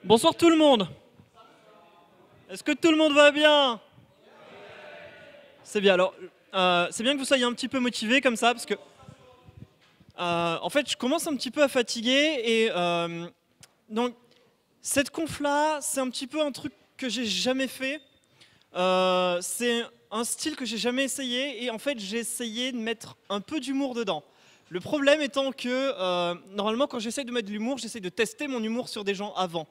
Bonsoir tout le monde. Est-ce que tout le monde va bien? C'est bien. Alors, c'est bien que vous soyez un petit peu motivés comme ça, parce que en fait, je commence un petit peu à fatiguer et donc cette conf-là, c'est un petit peu un truc que j'ai jamais fait. C'est un style que j'ai jamais essayé et en fait, j'ai essayé de mettre un peu d'humour dedans. Le problème étant que normalement, quand j'essaye de mettre de l'humour, j'essaye de tester mon humour sur des gens avant.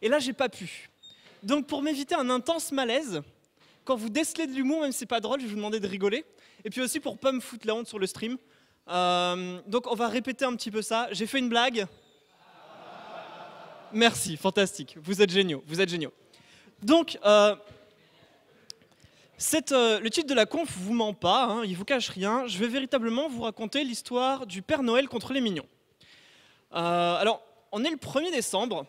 Et là, j'ai pas pu. Donc pour m'éviter un intense malaise, quand vous décelez de l'humour, même si c'est pas drôle, je vais vous demander de rigoler. Et puis aussi pour pas me foutre la honte sur le stream. Donc on va répéter un petit peu ça. J'ai fait une blague. Merci, fantastique. Vous êtes géniaux, vous êtes géniaux. Donc le titre de la conf vous ment pas, hein, il vous cache rien. Je vais véritablement vous raconter l'histoire du Père Noël contre les mignons. Alors, on est le 1er décembre.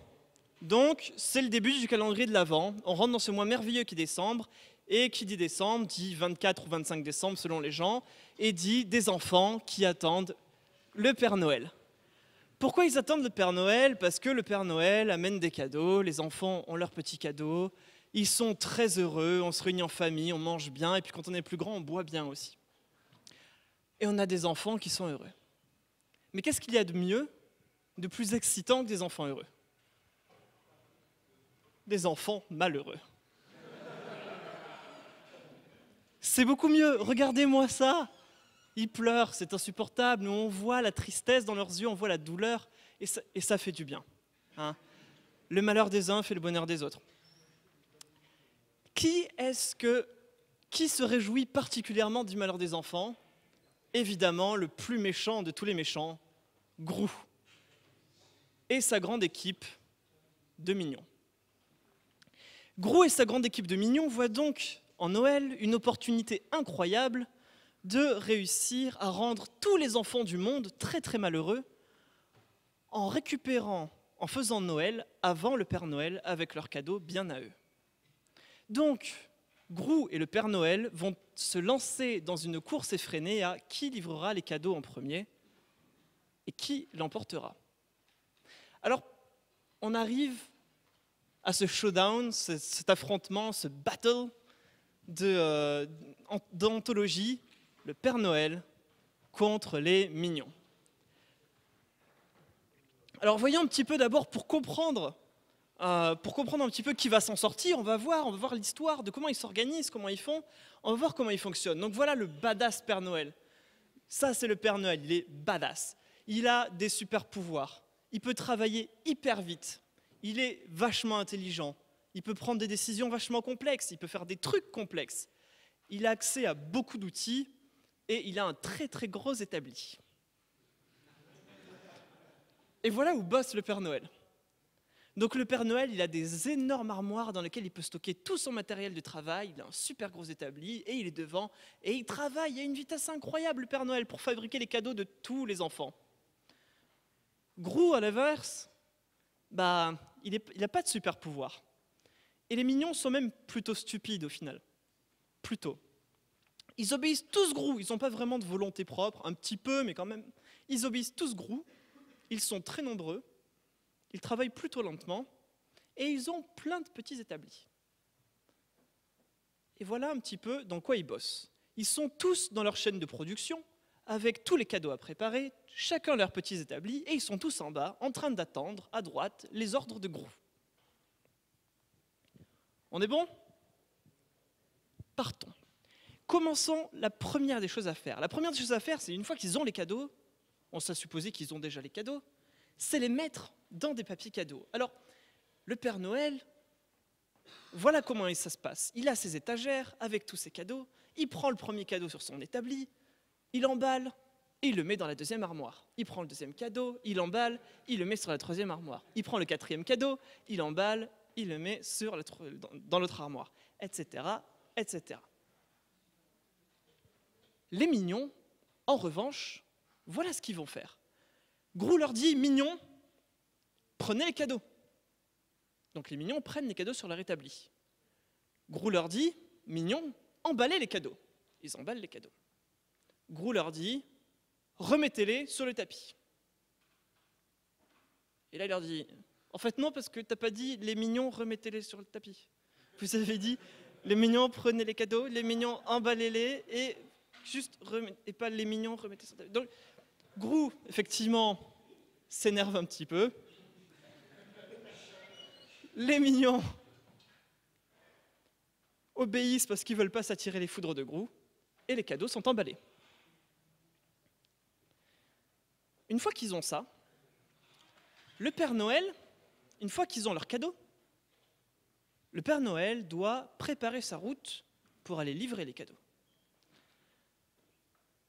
Donc, c'est le début du calendrier de l'Avent. On rentre dans ce mois merveilleux qui est décembre. Et qui dit décembre, dit 24 ou 25 décembre selon les gens, et dit des enfants qui attendent le Père Noël. Pourquoi ils attendent le Père Noël? Parce que le Père Noël amène des cadeaux, les enfants ont leurs petits cadeaux, ils sont très heureux, on se réunit en famille, on mange bien, et puis quand on est plus grand, on boit bien aussi. Et on a des enfants qui sont heureux. Mais qu'est-ce qu'il y a de mieux, de plus excitant que des enfants heureux? Des enfants malheureux. C'est beaucoup mieux, regardez-moi ça. Ils pleurent, c'est insupportable, on voit la tristesse dans leurs yeux, on voit la douleur, et ça fait du bien. Hein. Le malheur des uns fait le bonheur des autres. Qui se réjouit particulièrement du malheur des enfants? Évidemment, le plus méchant de tous les méchants, Grou, et sa grande équipe de mignons. Grou et sa grande équipe de mignons voient donc en Noël une opportunité incroyable de réussir à rendre tous les enfants du monde très très malheureux en faisant Noël avant le Père Noël avec leurs cadeaux bien à eux. Donc, Grou et le Père Noël vont se lancer dans une course effrénée à qui livrera les cadeaux en premier et qui l'emportera. Alors, on arrive à ce showdown, cet affrontement, ce battle d'anthologie, le Père Noël contre les mignons. Alors voyons un petit peu d'abord pour comprendre un petit peu qui va s'en sortir, on va voir l'histoire de comment ils s'organisent, comment ils font, on va voir comment ils fonctionnent. Donc voilà le badass Père Noël. Ça c'est le Père Noël, il est badass. Il a des super pouvoirs, il peut travailler hyper vite, il est vachement intelligent, il peut prendre des décisions vachement complexes, il peut faire des trucs complexes. Il a accès à beaucoup d'outils et il a un très très gros établi. Et voilà où bosse le Père Noël. Donc le Père Noël, il a des énormes armoires dans lesquelles il peut stocker tout son matériel de travail, il a un super gros établi et il est devant et il travaille à une vitesse incroyable le Père Noël pour fabriquer les cadeaux de tous les enfants. Grou à l'inverse, il n'a pas de super pouvoir. Et les mignons sont même plutôt stupides au final. Plutôt. Ils obéissent tous Grou, ils n'ont pas vraiment de volonté propre, un petit peu, mais quand même. Ils obéissent tous Grou, ils sont très nombreux, ils travaillent plutôt lentement, et ils ont plein de petits établis. Et voilà un petit peu dans quoi ils bossent. Ils sont tous dans leur chaîne de production, avec tous les cadeaux à préparer, chacun leurs petits établis, et ils sont tous en bas, en train d'attendre, à droite, les ordres de Grou. On est bon? Partons. Commençons la première des choses à faire. La première des choses à faire, c'est une fois qu'ils ont les cadeaux, on s'est supposé qu'ils ont déjà les cadeaux, c'est les mettre dans des papiers cadeaux. Alors, le Père Noël, voilà comment ça se passe. Il a ses étagères avec tous ses cadeaux, il prend le premier cadeau sur son établi, il emballe et il le met dans la deuxième armoire. Il prend le deuxième cadeau, il emballe, il le met sur la troisième armoire. Il prend le quatrième cadeau, il emballe, il le met dans l'autre armoire, etc., etc. Les mignons, en revanche, voilà ce qu'ils vont faire. Grou leur dit, mignons, prenez les cadeaux. Donc les mignons prennent les cadeaux sur leur établi. Grou leur dit, mignons, emballez les cadeaux. Ils emballent les cadeaux. Grou leur dit, remettez-les sur le tapis. Et là il leur dit, En fait, non, parce que t'as pas dit les mignons, remettez-les sur le tapis. Vous avez dit les mignons, prenez les cadeaux, les mignons, emballez-les, et et pas les mignons, remettez sur le tapis. Donc, Grou, effectivement, s'énerve un petit peu. Les mignons obéissent parce qu'ils ne veulent pas s'attirer les foudres de Grou, et les cadeaux sont emballés. Une fois qu'ils ont ça, le Père Noël, une fois qu'ils ont leurs cadeaux, le Père Noël doit préparer sa route pour aller livrer les cadeaux.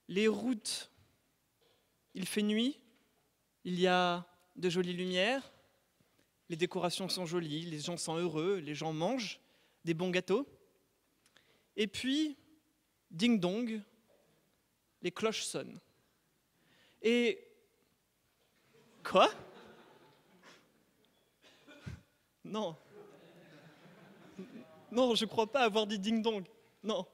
Les routes, il fait nuit, il y a de jolies lumières, les décorations sont jolies, les gens sont heureux, les gens mangent des bons gâteaux. Et puis, ding dong, les cloches sonnent. Et quoi? Non. Non, je ne crois pas avoir dit ding dong. Non.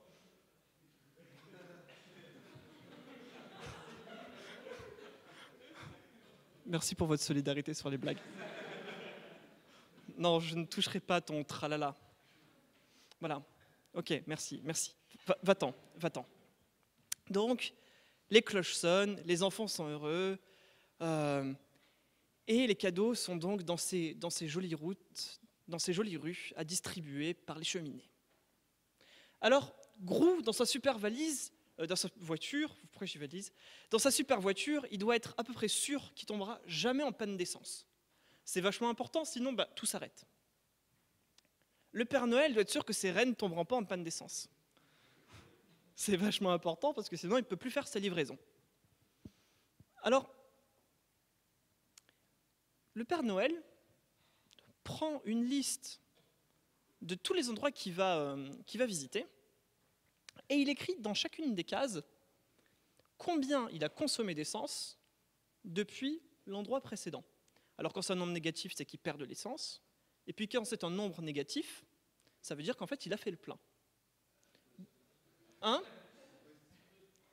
Merci pour votre solidarité sur les blagues. Non, je ne toucherai pas ton tralala. Voilà. Ok, merci. Va-t'en. Donc, les cloches sonnent, les enfants sont heureux, et les cadeaux sont donc dans ces jolies routes, dans ces jolies rues, à distribuer par les cheminées. Alors, Grou, dans sa super valise, dans sa voiture, pourquoi je dis valise? Dans sa super voiture, il doit être à peu près sûr qu'il tombera jamais en panne d'essence. C'est vachement important, sinon tout s'arrête. Le Père Noël doit être sûr que ses rennes ne tomberont pas en panne d'essence. C'est vachement important parce que sinon il ne peut plus faire sa livraison. Alors, le Père Noël prend une liste de tous les endroits qu'il va visiter et il écrit dans chacune des cases combien il a consommé d'essence depuis l'endroit précédent. Alors quand c'est un nombre négatif, c'est qu'il perd de l'essence. Et puis quand c'est un nombre négatif, ça veut dire qu'en fait, il a fait le plein. Hein?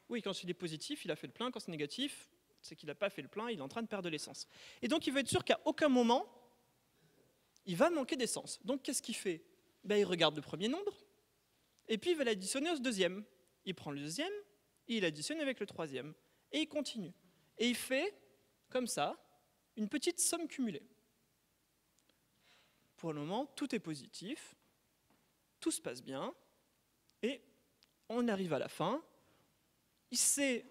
Oui, quand il est positif, il a fait le plein. Quand c'est négatif, c'est qu'il n'a pas fait le plein, il est en train de perdre de l'essence. Et donc, il veut être sûr qu'à aucun moment, il va manquer d'essence. Donc, qu'est-ce qu'il fait? Il regarde le premier nombre, et puis il va l'additionner au deuxième. Il prend le deuxième, et il additionne avec le troisième. Et il continue. Et il fait, comme ça, une petite somme cumulée. Pour le moment, tout est positif, tout se passe bien, et on arrive à la fin. Il sait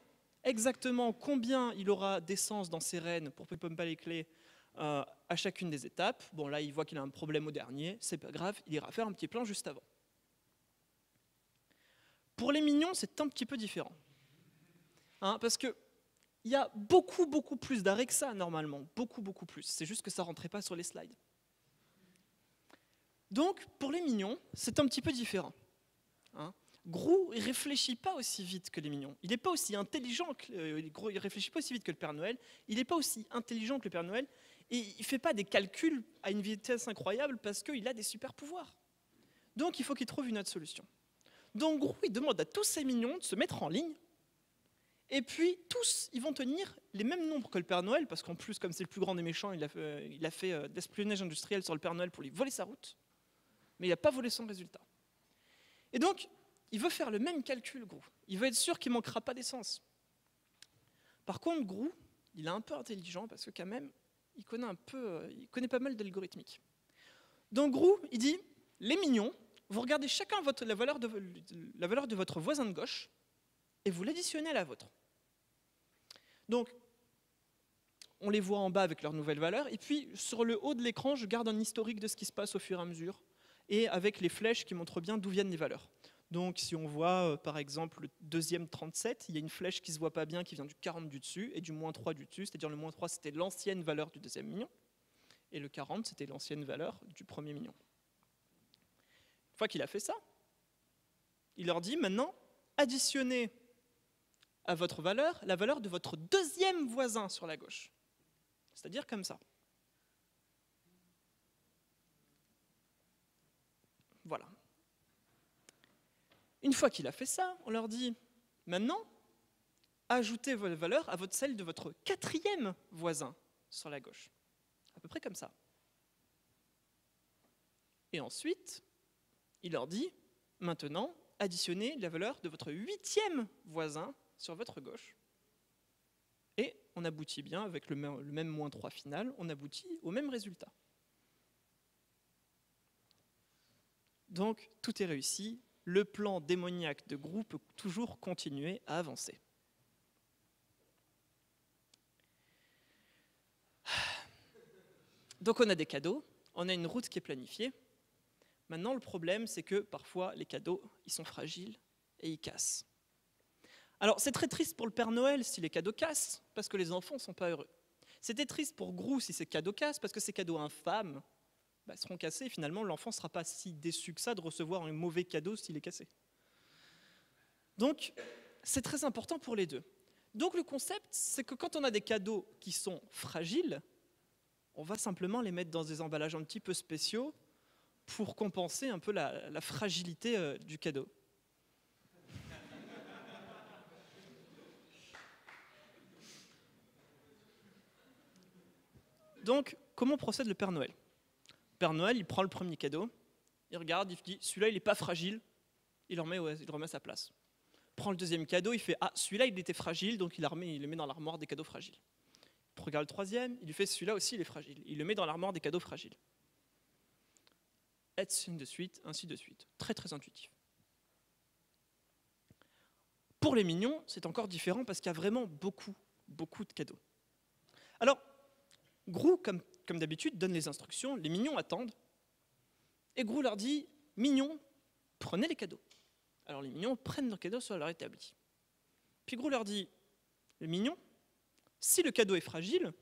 exactement combien il aura d'essence dans ses rennes pour pomper les clés à chacune des étapes. Bon, là, il voit qu'il a un problème au dernier, c'est pas grave, il ira faire un petit plein juste avant. Pour les mignons, c'est un petit peu différent. Parce que il y a beaucoup plus d'arrêts que ça, normalement. Beaucoup plus. C'est juste que ça ne rentrait pas sur les slides. Donc, pour les mignons, c'est un petit peu différent. Grou, il ne réfléchit pas aussi vite que les mignons. Il n'est pas aussi intelligent il réfléchit pas aussi vite que le Père Noël. Il n'est pas aussi intelligent que le Père Noël. Et il ne fait pas des calculs à une vitesse incroyable parce qu'il a des super pouvoirs. Donc, il faut qu'il trouve une autre solution. Donc, Grou, il demande à tous ses mignons de se mettre en ligne. Et puis, tous, ils vont tenir les mêmes nombres que le Père Noël, parce qu'en plus, comme c'est le plus grand des méchants, il a fait d'espionnage industriel sur le Père Noël pour lui voler sa route. Mais il n'a pas volé son résultat. Et donc, il veut faire le même calcul, Grou. Il veut être sûr qu'il ne manquera pas d'essence. Par contre, Grou, il est un peu intelligent, parce que quand même, il connaît pas mal d'algorithmique. Donc, Grou, il dit, les mignons, vous regardez chacun la valeur de votre voisin de gauche, et vous l'additionnez à la vôtre. Donc, on les voit en bas avec leurs nouvelles valeurs, et puis sur le haut de l'écran, je garde un historique de ce qui se passe au fur et à mesure, et avec les flèches qui montrent bien d'où viennent les valeurs. Donc, si on voit, par exemple, le deuxième 37, il y a une flèche qui ne se voit pas bien, qui vient du 40 du dessus, et du moins 3 du dessus, c'est-à-dire le moins 3, c'était l'ancienne valeur du deuxième mignon, et le 40, c'était l'ancienne valeur du premier mignon. Une fois qu'il a fait ça, il leur dit, maintenant, additionnez à votre valeur la valeur de votre deuxième voisin sur la gauche. C'est-à-dire comme ça. Voilà. Une fois qu'il a fait ça, on leur dit, maintenant, ajoutez votre valeur à celle de votre quatrième voisin sur la gauche. À peu près comme ça. Et ensuite, il leur dit, maintenant, additionnez la valeur de votre 8e voisin sur votre gauche. Et on aboutit bien, avec le même moins 3 final, on aboutit au même résultat. Donc, tout est réussi. Le plan démoniaque de Grou peut toujours continuer à avancer. Donc, on a des cadeaux, on a une route qui est planifiée. Maintenant, le problème, c'est que parfois, les cadeaux, ils sont fragiles et ils cassent. Alors, c'est très triste pour le Père Noël si les cadeaux cassent, parce que les enfants ne sont pas heureux. C'était triste pour Grou si ces cadeaux cassent, parce que ces cadeaux infâmes seront cassés, et finalement, l'enfant ne sera pas si déçu que ça de recevoir un mauvais cadeau s'il est cassé. Donc, c'est très important pour les deux. Donc, le concept, c'est que quand on a des cadeaux qui sont fragiles, on va simplement les mettre dans des emballages un petit peu spéciaux pour compenser un peu la fragilité du cadeau. Donc, comment procède le Père Noël ? Le Père Noël, il prend le premier cadeau, il regarde, il dit « celui-là, il n'est pas fragile », il le remet à sa place. Il prend le deuxième cadeau, il fait « ah, celui-là, il était fragile, donc il le met dans l'armoire des cadeaux fragiles ». Il regarde le troisième, il lui fait « celui-là aussi, il est fragile », il le met dans l'armoire des cadeaux fragiles. Et ainsi de suite, ainsi de suite. Très, très intuitif. Pour les mignons, c'est encore différent parce qu'il y a vraiment beaucoup, beaucoup de cadeaux. Alors, Grou, comme d'habitude, donne les instructions, les mignons attendent, et Grou leur dit « mignons, prenez les cadeaux ». Alors les mignons prennent leurs cadeaux sur leur établi. Puis Grou leur dit « les mignons, si le cadeau est fragile,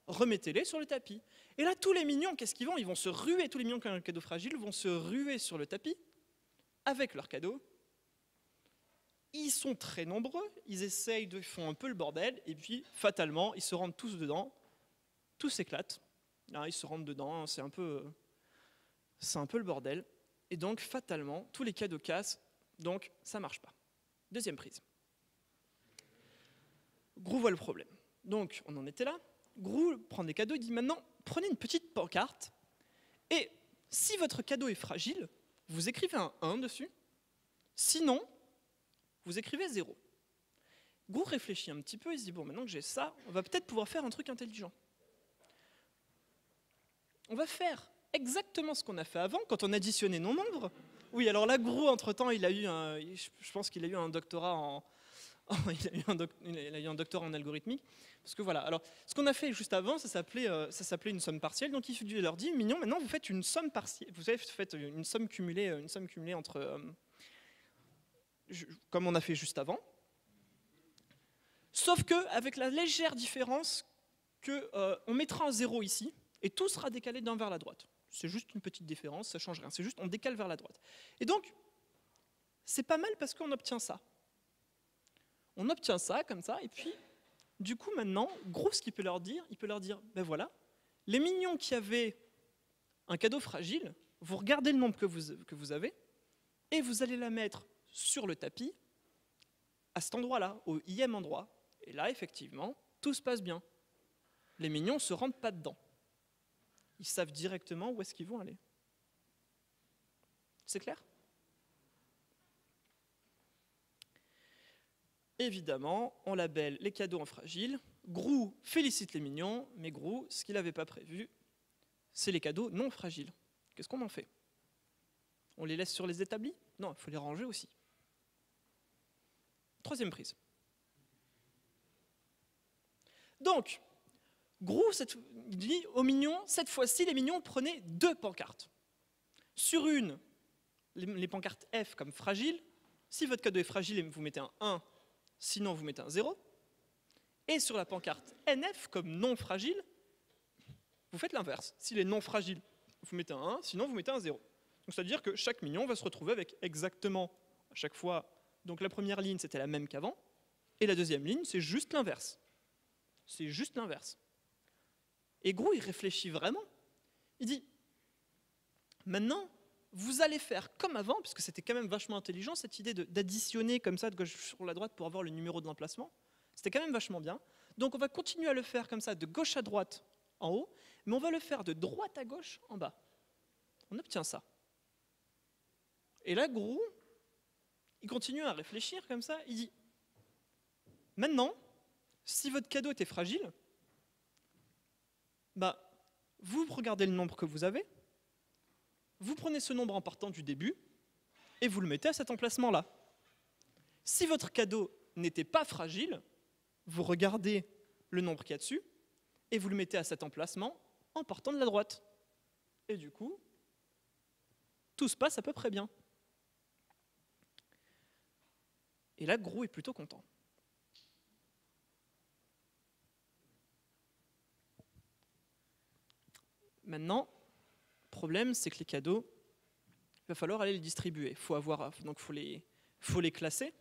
remettez-les sur le tapis ». Et là, tous les mignons, qu'est-ce qu'ils vont ? Ils vont se ruer, tous les mignons qui ont un cadeau fragile vont se ruer sur le tapis avec leur cadeau. Ils sont très nombreux, ils font un peu le bordel, et puis fatalement, ils se rentrent tous dedans, tout s'éclate. Ils se rentrent dedans, c'est un peu le bordel. Et donc, fatalement, tous les cadeaux cassent, donc ça ne marche pas. Deuxième prise. Grou voit le problème. Donc, on en était là. Grou prend des cadeaux, il dit maintenant, prenez une petite pancarte, et si votre cadeau est fragile, vous écrivez un 1 dessus, sinon, vous écrivez 0. Grou réfléchit un petit peu, il se dit, bon, maintenant que j'ai ça, on va peut-être pouvoir faire un truc intelligent. On va faire exactement ce qu'on a fait avant, quand on additionnait nos nombres. Oui, alors là, Grou, entre-temps, je pense qu'il a eu un doctorat il a eu un doctorat en algorithmique. Parce que voilà, alors, ce qu'on a fait juste avant, ça s'appelait une somme partielle. Donc il leur dit, mignon, maintenant vous faites une somme partielle, vous faites une somme cumulée entre, comme on a fait juste avant. Sauf qu'avec la légère différence qu'on mettra un 0 ici, et tout sera décalé d'un vers la droite. C'est juste une petite différence, ça ne change rien. C'est juste on décale vers la droite. Et donc, c'est pas mal parce qu'on obtient ça. On obtient ça, comme ça, et puis, du coup, maintenant, Grou, ce qu'il peut leur dire, ben voilà, les mignons qui avaient un cadeau fragile, vous regardez le nombre que vous avez, et vous allez la mettre sur le tapis, à cet endroit-là, au ième endroit. Et là, effectivement, tout se passe bien. Les mignons ne se rentrent pas dedans. Ils savent directement où est-ce qu'ils vont aller. C'est clair ? Évidemment, on labelle les cadeaux en fragile. Grou félicite les mignons, mais Grou, ce qu'il n'avait pas prévu, c'est les cadeaux non fragiles. Qu'est-ce qu'on en fait ? On les laisse sur les établis ? Non, il faut les ranger aussi. Troisième prise. Donc, Grou dit aux mignons, cette fois-ci, les mignons prenaient 2 pancartes. Sur une, les pancartes F comme fragile. Si votre cadeau est fragile, vous mettez un 1, sinon vous mettez un 0. Et sur la pancarte NF comme non fragile, vous faites l'inverse. S'il est non fragile, vous mettez un 1, sinon vous mettez un 0. Donc c'est-à-dire que chaque mignon va se retrouver avec exactement, à chaque fois, donc la première ligne c'était la même qu'avant, et la deuxième ligne c'est juste l'inverse. C'est juste l'inverse. Et Grou, il réfléchit vraiment. Il dit, maintenant, vous allez faire comme avant, puisque c'était quand même vachement intelligent, cette idée d'additionner comme ça de gauche sur la droite pour avoir le numéro de l'emplacement. C'était quand même vachement bien. Donc on va continuer à le faire comme ça, de gauche à droite en haut, mais on va le faire de droite à gauche en bas. on obtient ça. Et là, Grou, il continue à réfléchir comme ça, il dit, maintenant, si votre cadeau était fragile, bah, vous regardez le nombre que vous avez, vous prenez ce nombre en partant du début, et vous le mettez à cet emplacement-là. Si votre cadeau n'était pas fragile, vous regardez le nombre qu'il y a dessus, et vous le mettez à cet emplacement en partant de la droite. Et du coup, tout se passe à peu près bien. Et là, Grou est plutôt content. Maintenant, le problème, c'est que les cadeaux, il va falloir aller les distribuer. Donc, faut les classer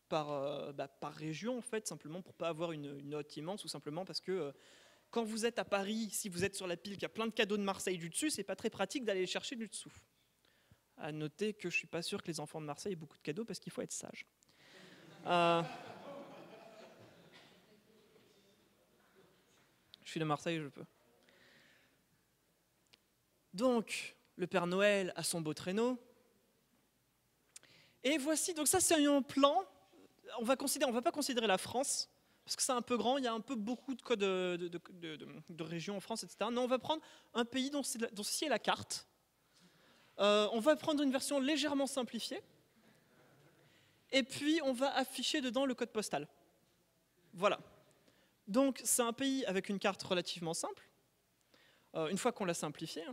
par région, en fait, simplement pour ne pas avoir une note immense, ou simplement parce que quand vous êtes à Paris, si vous êtes sur la pile, qu'il y a plein de cadeaux de Marseille du dessus, c'est pas très pratique d'aller les chercher du dessous. À noter que je suis pas sûr que les enfants de Marseille aient beaucoup de cadeaux parce qu'il faut être sage. Je suis de Marseille, je peux. Donc, le Père Noël a son beau traîneau. Et voici, donc ça c'est un plan. On va pas considérer la France, parce que c'est un peu grand, il y a un peu beaucoup de codes de régions en France, etc. Non, on va prendre un pays dont ceci est la carte. On va prendre une version légèrement simplifiée. Et puis, on va afficher dedans le code postal. Voilà. Donc, c'est un pays avec une carte relativement simple, une fois qu'on l'a simplifiée.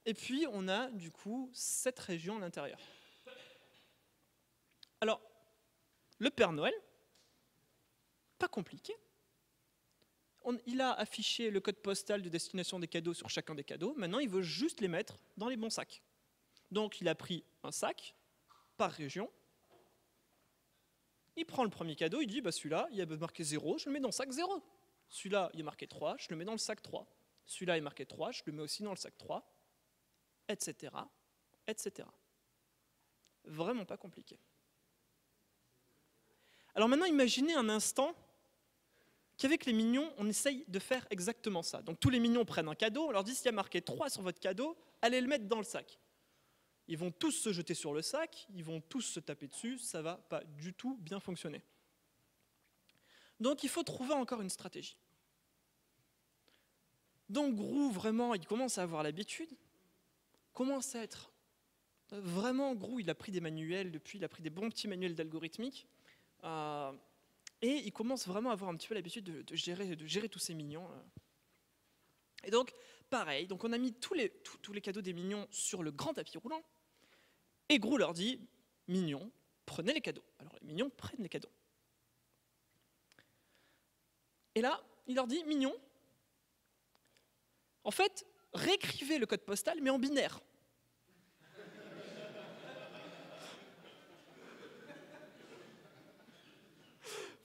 Et puis, on a, du coup, 7 régions à l'intérieur. Alors, le Père Noël, pas compliqué. Il a affiché le code postal de destination des cadeaux sur chacun des cadeaux. Maintenant, il veut juste les mettre dans les bons sacs. Donc, il a pris un sac par région. Il prend le premier cadeau, il dit, bah, celui-là, il y a marqué 0, je le mets dans le sac 0. Celui-là, il est marqué 3, je le mets dans le sac 3. Celui-là est marqué 3, je le mets aussi dans le sac 3, etc., etc. Vraiment pas compliqué. Alors maintenant, imaginez un instant qu'avec les mignons, on essaye de faire exactement ça. Donc tous les mignons prennent un cadeau, on leur dit, s'il y a marqué 3 sur votre cadeau, allez le mettre dans le sac. Ils vont tous se jeter sur le sac, ils vont tous se taper dessus, ça ne va pas du tout bien fonctionner. Donc il faut trouver encore une stratégie. Donc Grou, vraiment, il commence à avoir l'habitude, commence à être... Vraiment, Grou, il a pris des manuels depuis, il a pris des bons petits manuels d'algorithmique, et il commence vraiment à avoir un petit peu l'habitude de gérer tous ces mignons. Et donc, pareil, donc on a mis tous les cadeaux des mignons sur le grand tapis roulant, et Grou leur dit, mignons, prenez les cadeaux. Alors les mignons prennent les cadeaux. Et là, il leur dit, mignons, en fait, réécrivez le code postal, mais en binaire.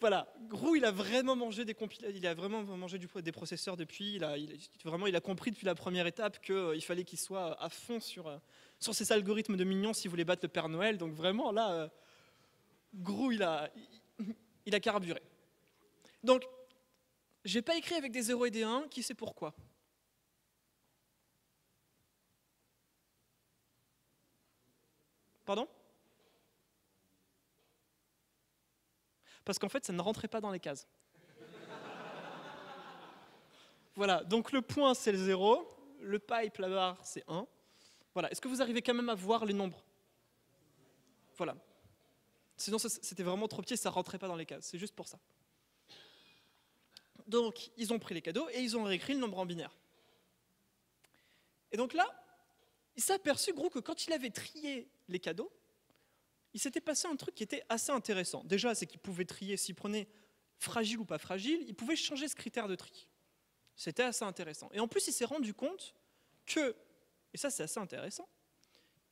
Voilà, Grou, il a vraiment mangé des processeurs depuis. Il a compris depuis la première étape qu'il fallait qu'il soit à fond sur ces algorithmes de mignons s'il voulait battre le Père Noël. Donc vraiment, là, Grou, il a carburé. Donc, j'ai pas écrit avec des 0 et des 1, qui sait pourquoi? Pardon? Parce qu'en fait, ça ne rentrait pas dans les cases. Voilà, donc le point, c'est le 0, le pipe, la barre, c'est 1. Voilà, est-ce que vous arrivez quand même à voir les nombres? Voilà. Sinon, c'était vraiment trop petit, ça ne rentrait pas dans les cases, c'est juste pour ça. Donc, ils ont pris les cadeaux et ils ont réécrit le nombre en binaire. Et donc là, il s'est aperçu, Grou, que quand il avait trié les cadeaux, il s'était passé un truc qui était assez intéressant. Déjà, c'est qu'il pouvait trier, s'il prenait fragile ou pas fragile, il pouvait changer ce critère de tri. C'était assez intéressant. Et en plus, il s'est rendu compte que, et ça c'est assez intéressant,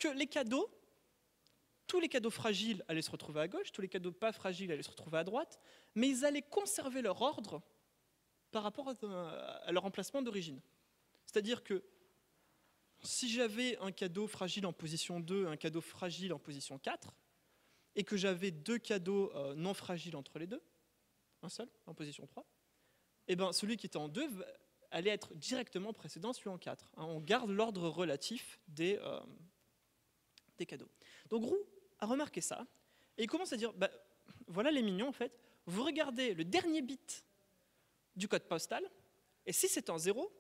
que les cadeaux, tous les cadeaux fragiles allaient se retrouver à gauche, tous les cadeaux pas fragiles allaient se retrouver à droite, mais ils allaient conserver leur ordre par rapport à leur emplacement d'origine. C'est-à-dire que si j'avais un cadeau fragile en position 2, un cadeau fragile en position 4, et que j'avais 2 cadeaux non fragiles entre les deux, un seul, en position 3, et ben celui qui était en 2 allait être directement précédent suivant 4. On garde l'ordre relatif des cadeaux. Donc Roux a remarqué ça, et il commence à dire, bah, voilà les mignons en fait, vous regardez le dernier bit du code postal, et si c'est en 0,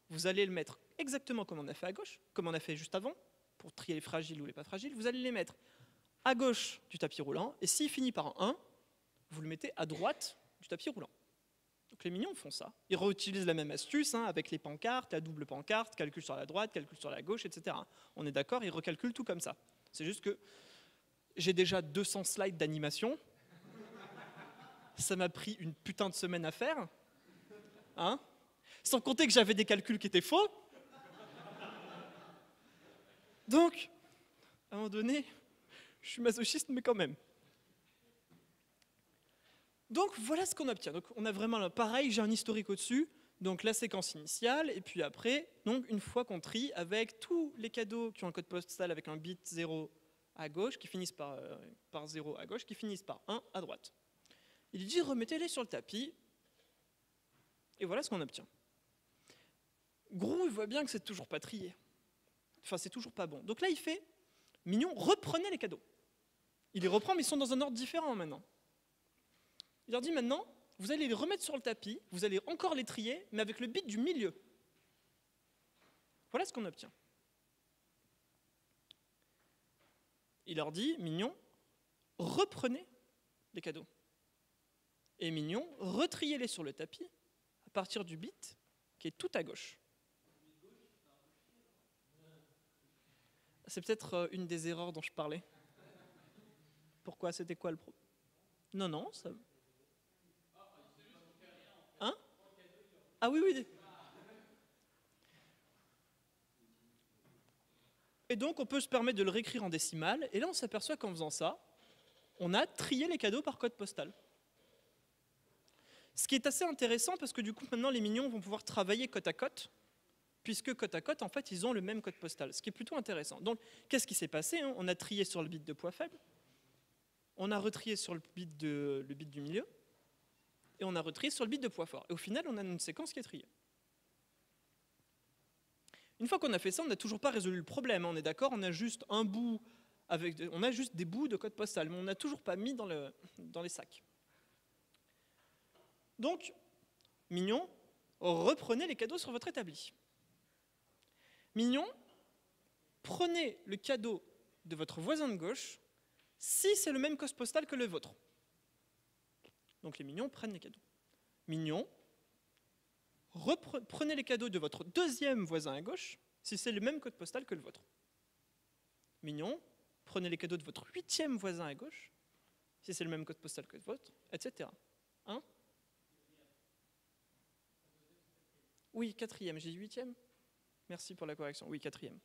vous allez le mettre exactement comme on a fait à gauche, comme on a fait juste avant, pour trier les fragiles ou les pas fragiles, vous allez les mettre à gauche du tapis roulant, et s'il finit par un 1, vous le mettez à droite du tapis roulant. Donc les mignons font ça. Ils réutilisent la même astuce avec les pancartes, la double pancarte, calcul sur la droite, calcul sur la gauche, etc. On est d'accord, ils recalculent tout comme ça. C'est juste que j'ai déjà 200 slides d'animation. Ça m'a pris une putain de semaine à faire. Sans compter que j'avais des calculs qui étaient faux. Donc, à un moment donné, je suis masochiste, mais quand même. Donc voilà ce qu'on obtient. Donc on a vraiment pareil, j'ai un historique au-dessus, donc la séquence initiale, et puis après, donc une fois qu'on trie avec tous les cadeaux qui ont un code postal avec un bit 0 à gauche, qui finissent par 0 à gauche, qui finissent par 1 à droite. Il dit remettez-les sur le tapis, et voilà ce qu'on obtient. Grou, il voit bien que c'est toujours pas trié. Enfin, c'est toujours pas bon. Donc là, il fait mignon, reprenez les cadeaux. Il les reprend, mais ils sont dans un ordre différent maintenant. Il leur dit maintenant, vous allez les remettre sur le tapis, vous allez encore les trier, mais avec le bit du milieu. Voilà ce qu'on obtient. Il leur dit, mignon, reprenez les cadeaux. Et mignon, retriez-les sur le tapis à partir du bit qui est tout à gauche. C'est peut-être une des erreurs dont je parlais. Pourquoi? C'était quoi le problème? Non, ça... Ah oui, oui. Et donc, on peut se permettre de le réécrire en décimale, et là, on s'aperçoit qu'en faisant ça, on a trié les cadeaux par code postal. Ce qui est assez intéressant, parce que du coup, maintenant, les mignons vont pouvoir travailler côte à côte, puisque côte à côte, en fait, ils ont le même code postal, ce qui est plutôt intéressant. Donc, qu'est-ce qui s'est passé? On a trié sur le bit de poids faible, on a retrié sur le bit du milieu, et on a retrié sur le bit de poids fort. Et au final, on a une séquence qui est triée. Une fois qu'on a fait ça, on n'a toujours pas résolu le problème, on est d'accord, on a juste un bout, on a juste des bouts de code postal, mais on n'a toujours pas mis dans les sacs. Donc, mignon, reprenez les cadeaux sur votre établi. Mignon, prenez le cadeau de votre voisin de gauche si c'est le même code postal que le vôtre. Donc les mignons prennent les cadeaux. Mignon, prenez les cadeaux de votre deuxième voisin à gauche si c'est le même code postal que le vôtre. Mignon, prenez les cadeaux de votre 8e voisin à gauche si c'est le même code postal que le vôtre, etc. Oui, 4e, j'ai dit 8e. Merci pour la correction. Oui, 4e.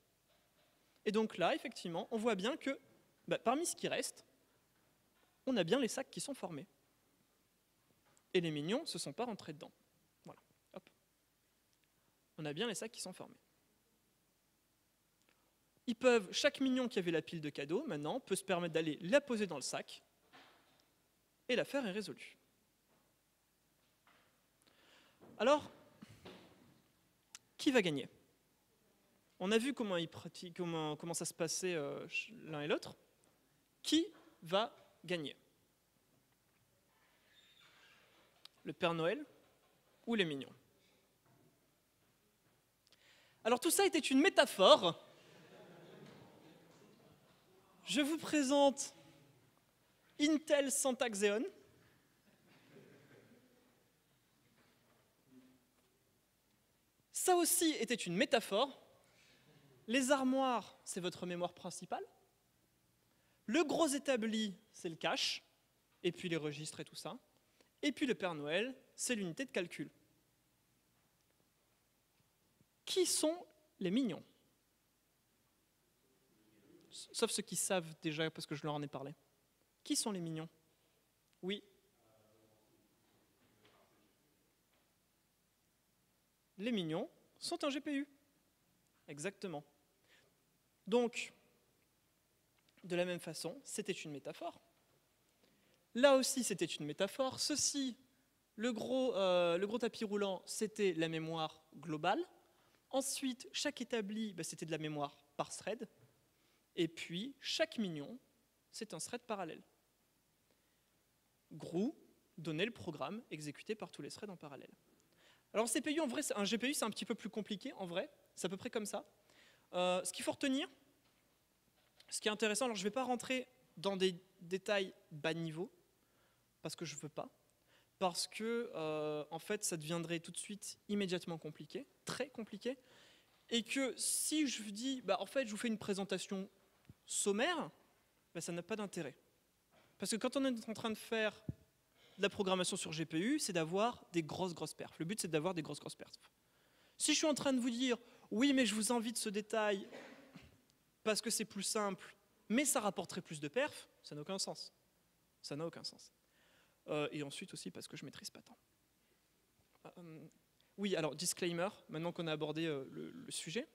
Et donc là, effectivement, on voit bien que parmi ce qui reste, on a bien les sacs qui sont formés. Et les mignons ne se sont pas rentrés dedans. Voilà. Hop. On a bien les sacs qui sont formés. Chaque mignon qui avait la pile de cadeaux, maintenant, peut se permettre d'aller la poser dans le sac, et l'affaire est résolue. Alors, qui va gagner? On a vu comment ça se passait l'un et l'autre. Qui va gagner? Le Père Noël ou les mignons? Alors tout ça était une métaphore. Je vous présente Intel Santa Xeon. Ça aussi était une métaphore. Les armoires, c'est votre mémoire principale. Le gros établi, c'est le cache, et puis les registres et tout ça. Et puis le Père Noël, c'est l'unité de calcul. Qui sont les mignons? Sauf ceux qui savent déjà, parce que je leur en ai parlé. Qui sont les mignons? Oui. Les mignons sont un GPU. Exactement. Donc, de la même façon, c'était une métaphore. Là aussi, c'était une métaphore. Ceci Le gros tapis roulant, c'était la mémoire globale. Ensuite, chaque établi, c'était de la mémoire par thread. Et puis, chaque mignon, c'est un thread parallèle. Grou donnait le programme exécuté par tous les threads en parallèle. Alors, CPU, en vrai, un GPU, c'est un petit peu plus compliqué, en vrai. C'est à peu près comme ça. Ce qu'il faut retenir, ce qui est intéressant, alors je ne vais pas rentrer dans des détails bas niveau, parce que je ne veux pas, parce que, en fait, ça deviendrait tout de suite immédiatement compliqué, très compliqué, et que si je vous dis, en fait, je vous fais une présentation sommaire, ça n'a pas d'intérêt. Parce que quand on est en train de faire de la programmation sur GPU, c'est d'avoir des grosses perfs. Le but, c'est d'avoir des grosses perfs. Si je suis en train de vous dire, oui, mais je vous invite ce détail parce que c'est plus simple, mais ça rapporterait plus de perfs, ça n'a aucun sens. Ça n'a aucun sens. Et ensuite aussi parce que je ne maîtrise pas tant. Oui, alors, disclaimer, maintenant qu'on a abordé le sujet,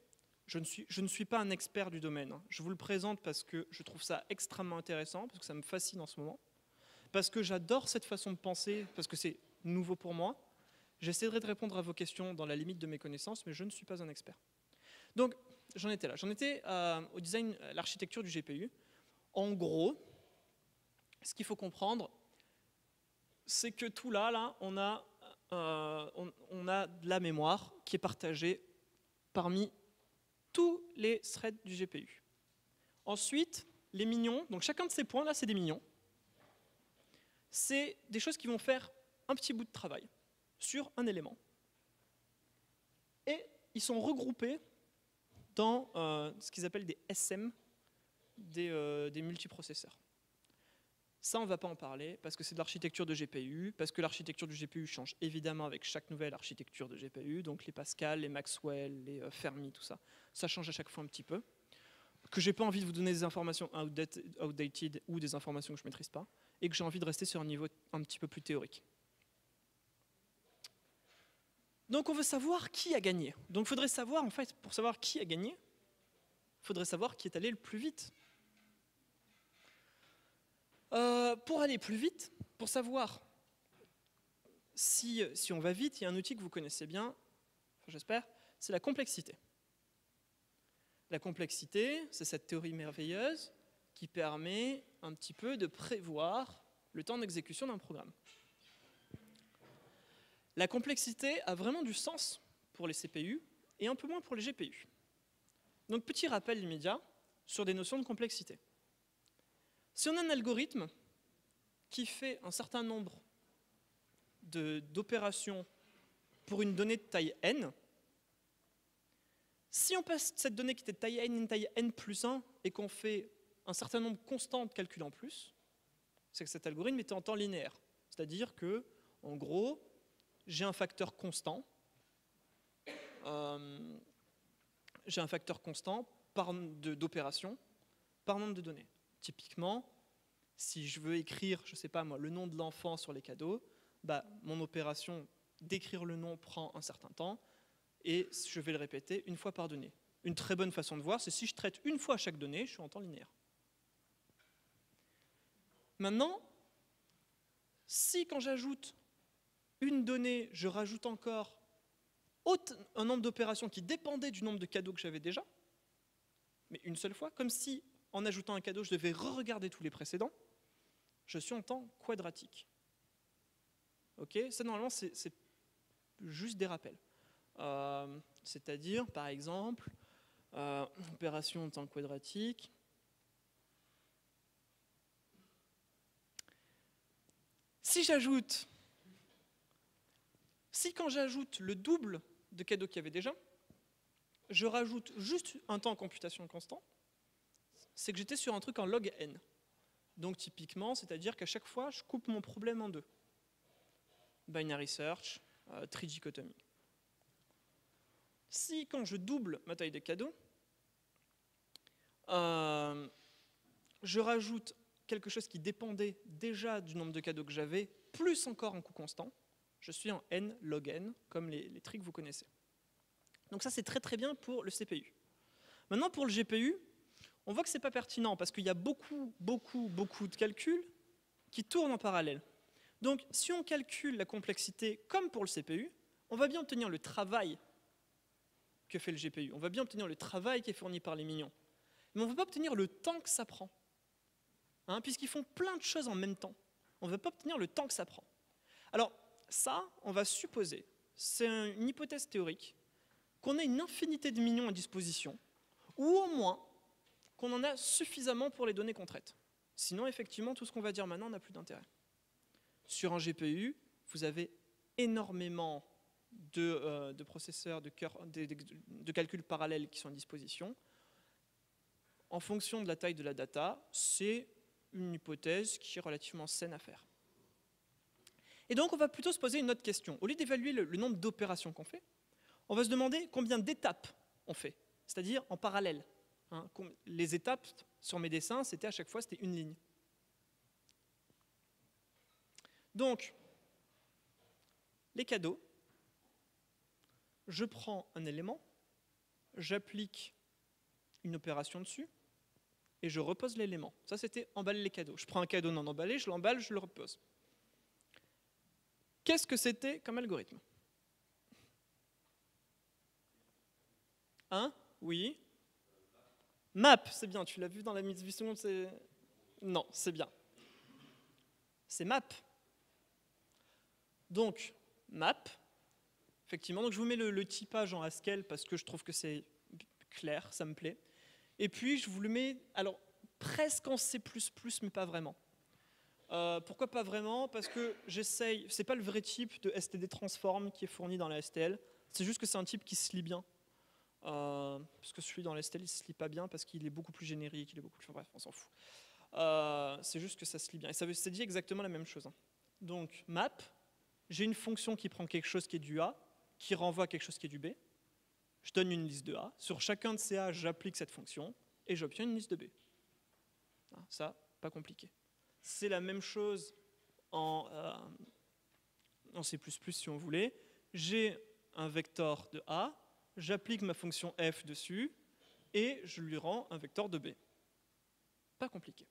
je ne suis pas un expert du domaine. Je vous le présente parce que je trouve ça extrêmement intéressant, parce que ça me fascine en ce moment, parce que j'adore cette façon de penser, parce que c'est nouveau pour moi. J'essaierai de répondre à vos questions dans la limite de mes connaissances, mais je ne suis pas un expert. Donc, j'en étais là. J'en étais au design, à l'architecture du GPU. En gros, ce qu'il faut comprendre, c'est que tout là on a de la mémoire qui est partagée parmi tous les threads du GPU. Ensuite, les mignons, donc chacun de ces points là, c'est des mignons. C'est des choses qui vont faire un petit bout de travail sur un élément. Et ils sont regroupés dans ce qu'ils appellent des SM, des multiprocesseurs. Ça, on ne va pas en parler, parce que c'est de l'architecture de GPU, parce que l'architecture du GPU change évidemment avec chaque nouvelle architecture de GPU, donc les Pascal, les Maxwell, les Fermi, tout ça. Ça change à chaque fois un petit peu. Que j'ai pas envie de vous donner des informations outdated ou des informations que je ne maîtrise pas, et que j'ai envie de rester sur un niveau un petit peu plus théorique. Donc on veut savoir qui a gagné. Donc il faudrait savoir, en fait, pour savoir qui a gagné, il faudrait savoir qui est allé le plus vite. Pour aller plus vite, pour savoir si on va vite, il y a un outil que vous connaissez bien, enfin, j'espère, c'est la complexité. La complexité, c'est cette théorie merveilleuse qui permet un petit peu de prévoir le temps d'exécution d'un programme. La complexité a vraiment du sens pour les CPU et un peu moins pour les GPU. Donc petit rappel immédiat sur des notions de complexité. Si on a un algorithme qui fait un certain nombre d'opérations pour une donnée de taille n, si on passe cette donnée qui était de taille n, une taille n plus 1, et qu'on fait un certain nombre constant de calculs en plus, c'est que cet algorithme était en temps linéaire. C'est-à-dire que, en gros, j'ai un facteur constant, d'opérations par nombre de données. Typiquement, si je veux écrire, je ne sais pas moi, le nom de l'enfant sur les cadeaux, mon opération d'écrire le nom prend un certain temps et je vais le répéter une fois par donnée. Une très bonne façon de voir, c'est si je traite une fois chaque donnée, je suis en temps linéaire. Maintenant, si quand j'ajoute une donnée, je rajoute encore un nombre d'opérations qui dépendait du nombre de cadeaux que j'avais déjà, mais une seule fois, comme si en ajoutant un cadeau, je devais re-regarder tous les précédents, je suis en temps quadratique. Ok, ça normalement c'est juste des rappels. C'est-à-dire, par exemple, opération en temps quadratique. Si quand j'ajoute le double de cadeaux qu'il y avait déjà, je rajoute juste un temps en computation constant, c'est que j'étais sur un truc en log n. Donc typiquement, c'est-à-dire qu'à chaque fois, je coupe mon problème en deux. Binary search, tridichotomie. Si quand je double ma taille de cadeaux, je rajoute quelque chose qui dépendait déjà du nombre de cadeaux que j'avais, plus encore un coût constant, je suis en n log n, comme les tricks que vous connaissez. Donc ça, c'est très très bien pour le CPU. Maintenant, pour le GPU, on voit que ce n'est pas pertinent, parce qu'il y a beaucoup de calculs qui tournent en parallèle. Donc, si on calcule la complexité comme pour le CPU, on va bien obtenir le travail que fait le GPU. On va bien obtenir le travail qui est fourni par les minions. Mais on ne va pas obtenir le temps que ça prend. Puisqu'ils font plein de choses en même temps. On ne va pas obtenir le temps que ça prend. Alors, ça, on va supposer, c'est une hypothèse théorique, qu'on ait une infinité de minions à disposition, ou au moins qu'on en a suffisamment pour les données qu'on traite. Sinon, effectivement, tout ce qu'on va dire maintenant n'a plus d'intérêt. Sur un GPU, vous avez énormément de processeurs, de calculs parallèles qui sont à disposition. En fonction de la taille de la data, c'est une hypothèse qui est relativement saine à faire. Et donc, on va plutôt se poser une autre question. Au lieu d'évaluer le nombre d'opérations qu'on fait, on va se demander combien d'étapes on fait, c'est-à-dire en parallèle. Les étapes sur mes dessins, c'était à chaque fois une ligne. Donc, les cadeaux, je prends un élément, j'applique une opération dessus, et je repose l'élément. Ça, c'était emballer les cadeaux. Je prends un cadeau non emballé, je l'emballe, je le repose. Qu'est-ce que c'était comme algorithme? Oui. Map, c'est bien, tu l'as vu dans la mission, non, c'est bien. C'est map. Donc, map, effectivement, donc je vous mets le typage en Haskell parce que je trouve que c'est clair, ça me plaît. Et puis, je vous le mets, alors, presque en C++, mais pas vraiment. Pourquoi pas vraiment? Parce que j'essaye, c'est pas le vrai type de std transform qui est fourni dans la STL, c'est juste que c'est un type qui se lit bien. Parce que celui dans la STL, il se lit pas bien parce qu'il est beaucoup plus générique, il est beaucoup plus... Bref, on s'en fout. C'est juste que ça se lit bien. Et ça dit exactement la même chose. Donc, map, j'ai une fonction qui prend quelque chose qui est du A, qui renvoie à quelque chose qui est du B. Je donne une liste de A. Sur chacun de ces A, j'applique cette fonction et j'obtiens une liste de B. Ça, pas compliqué. C'est la même chose en C++ si on voulait. J'ai un vecteur de A, j'applique ma fonction f dessus et je lui rends un vecteur de B. Pas compliqué.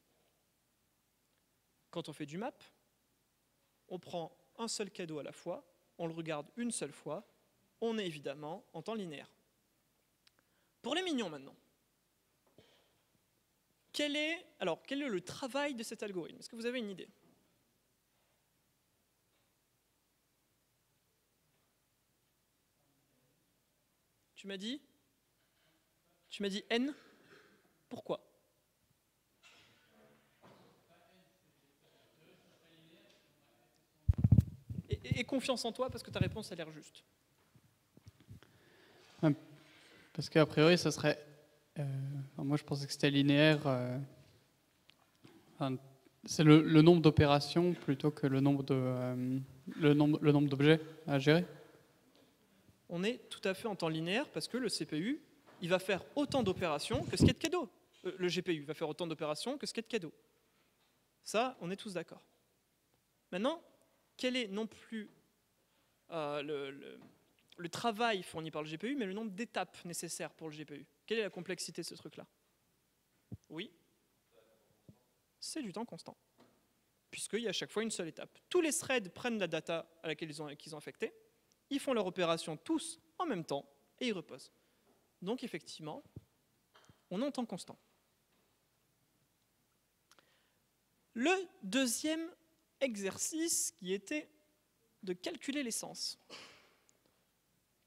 Quand on fait du map, on prend un seul cadeau à la fois, on le regarde une seule fois, on est évidemment en temps linéaire. Pour les minions maintenant, quel est le travail de cet algorithme? Est-ce que vous avez une idée? Tu m'as dit n? Pourquoi? Et confiance en toi parce que ta réponse a l'air juste. Parce qu'a priori, ça serait... moi, je pensais que c'était linéaire. C'est le nombre d'opérations plutôt que le nombre d'objets à gérer. On est tout à fait en temps linéaire parce que le CPU, il va faire autant d'opérations que ce qui est de cadeau. Le GPU va faire autant d'opérations que ce qui est de cadeau. Ça, on est tous d'accord. Maintenant, quel est non plus le travail fourni par le GPU, mais le nombre d'étapes nécessaires pour le GPU? Quelle est la complexité de ce truc-là? Oui, c'est du temps constant, puisqu'il y a à chaque fois une seule étape. Tous les threads prennent la data à laquelle qu'ils ont affectée, ils font leur opération tous en même temps, et ils reposent. Donc effectivement, on est en temps constant. Le deuxième exercice qui était de calculer l'essence.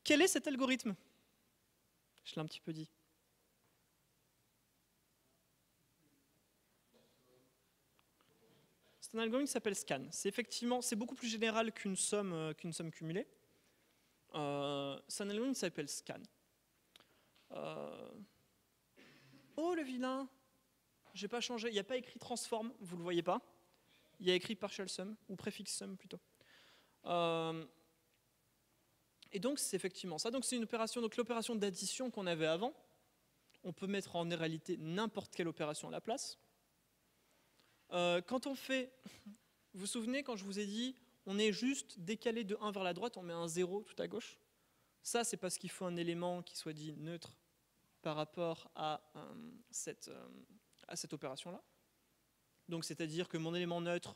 Quel est cet algorithme? Je l'ai un petit peu dit. C'est un algorithme qui s'appelle scan. C'est beaucoup plus général qu'une somme cumulée. C'est un algorithme qui s'appelle scan. Oh le vilain, j'ai pas changé, il n'y a pas écrit transform, vous le voyez pas. Il y a écrit partial sum, ou préfixe sum plutôt. Et donc c'est effectivement ça. Donc c'est une opération, donc l'opération d'addition qu'on avait avant, on peut mettre en réalité n'importe quelle opération à la place. Quand on fait, vous vous souvenez quand je vous ai dit, on est juste décalé de 1 vers la droite, on met un 0 tout à gauche. Ça c'est parce qu'il faut un élément qui soit dit neutre par rapport à cette opération-là. Donc c'est-à-dire que mon élément neutre,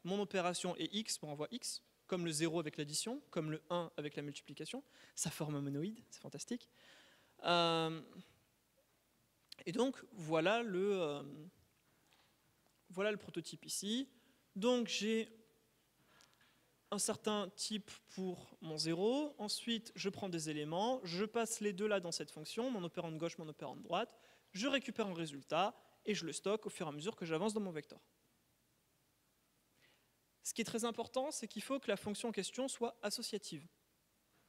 mon opération est x pour envoi x, comme le 0 avec l'addition, comme le 1 avec la multiplication. Ça forme un monoïde, c'est fantastique. Et donc, voilà le prototype ici. Donc, j'ai un certain type pour mon 0. Ensuite, je prends des éléments, je passe les deux là dans cette fonction, mon opérant de gauche, mon opérant de droite, je récupère un résultat et je le stocke au fur et à mesure que j'avance dans mon vecteur. Ce qui est très important, c'est qu'il faut que la fonction en question soit associative.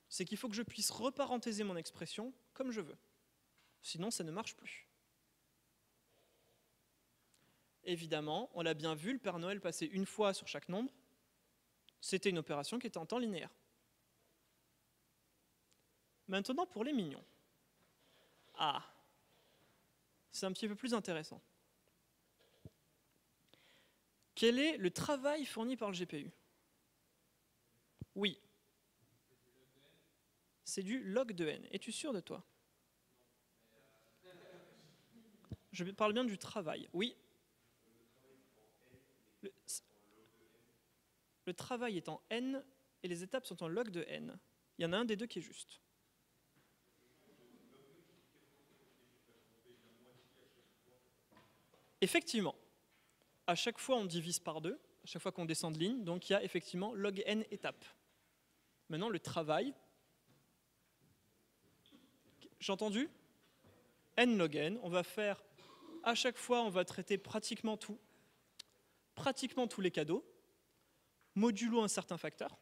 C'est qu'il faut que je puisse reparentéser mon expression comme je veux. Sinon, ça ne marche plus. Évidemment, on l'a bien vu, le Père Noël passait une fois sur chaque nombre. C'était une opération qui était en temps linéaire. Maintenant, pour les mignons. Ah, c'est un petit peu plus intéressant. Quel est le travail fourni par le GPU? Oui. C'est du log de n. Es-tu sûr de toi? Je parle bien du travail. Oui. Le travail est en n et les étapes sont en log de n. Il y en a un des deux qui est juste. Effectivement, à chaque fois on divise par 2, à chaque fois qu'on descend de ligne, donc il y a effectivement log n étapes. Maintenant le travail, j'ai entendu? N log n, on va faire, à chaque fois on va traiter pratiquement tous les cadeaux, modulo un certain facteur,